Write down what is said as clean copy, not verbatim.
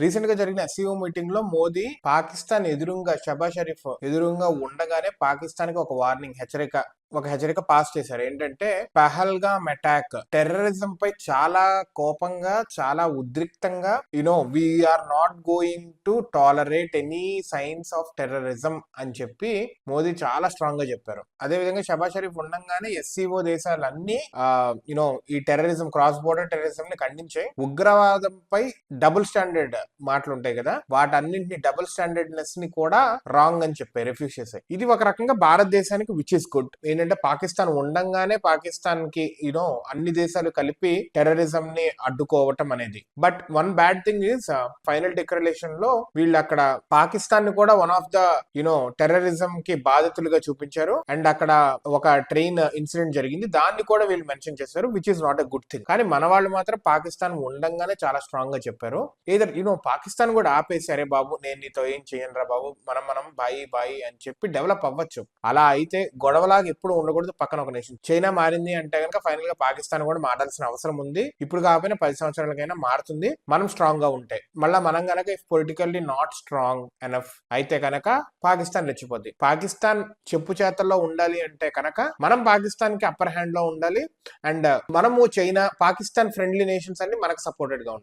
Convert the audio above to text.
Recent గా జరిగిన SCO meeting లో మోదీ పాకిస్తాన్ ఎదురుగా షబాజ్ షరీఫ్ ఎదురుగా ఉండగానే పాకిస్తాన్ కి ఒక హెచ్చరిక పాస్ చేశారు. ఏంటంటే పహల్గామ్ అటాక్ టెర్రరిజం పై చాలా కోపంగా, చాలా ఉద్రిక్తంగా we are not going to tolerate any signs of terrorism అని చెప్పి మోదీ చాలా స్ట్రాంగ్ గా చెప్పారు. అదే విధంగా షబాజ్ షరీఫ్ ఉండంగానే ఎస్సీఓ దేశాలన్నీ ఈ టెర్రరిజం, క్రాస్ బోర్డర్ టెర్రరిజం ని ఖండించాయి. ఉగ్రవాదంపై డబుల్ స్టాండర్డ్ మాటలు ఉంటాయి కదా, వాటన్నింటిని డబుల్ స్టాండర్డ్నెస్ ని కూడా రాంగ్ అని చెప్పాయి, రిఫ్యూజ్ చేశాయి. ఇది ఒక రకంగా భారతదేశానికి విచ్ ఇస్ గుడ్. ఏంటంటే పాకిస్తాన్ ఉండంగానే పాకిస్తాన్ కి అన్ని దేశాలు కలిపి టెర్రరిజం ని అడ్డుకోవటం అనేది. But one bad thing is final declaration లో వీళ్ళు అక్కడ పాకిస్తాన్ ని కూడా వన్ ఆఫ్ ద టెర్రరిజం కి బాధితులుగా చూపించారు. అండ్ అక్కడ ఒక ట్రైన్ ఇన్సిడెంట్ జరిగింది, దాన్ని కూడా వీళ్ళు మెన్షన్ చేశారు, which is not a good thing. కానీ మన వాళ్ళు మాత్రం పాకిస్తాన్ ఉండంగానే చాలా స్ట్రాంగ్ గా చెప్పారు. ఏదర్ పాకిస్తాన్ కూడా ఆపేసి, అరే బాబు నేను నీతో ఏం చేయను రా బాబు, మనం బాయి అని చెప్పి డెవలప్ అవ్వచ్చు. అలా అయితే గొడవలాగా ఎప్పుడు ఉండకూడదు పక్కన ఒక నేషన్. చైనా మారింది అంటే కనుక ఫైనల్ గా పాకిస్తాన్ కూడా మారాల్సిన అవసరం ఉంది. ఇప్పుడు కాకపోయినా 10 సంవత్సరాలకైనా మారుతుంది, మనం స్ట్రాంగ్ గా ఉంటే. మళ్ళీ మనం గనక పొలిటికల్లీ నాట్ స్ట్రాంగ్ ఎనఫ్ అయితే కనుక పాకిస్తాన్ రెచ్చిపోద్ది. పాకిస్తాన్ చెప్పు చేతల్లో ఉండాలి అంటే కనుక మనం పాకిస్తాన్ కి అప్పర్ హ్యాండ్ లో ఉండాలి. అండ్ మనము చైనా, పాకిస్తాన్ ఫ్రెండ్లీ నేషన్స్ అన్ని మనకు సపోర్టెడ్ గా ఉండాలి.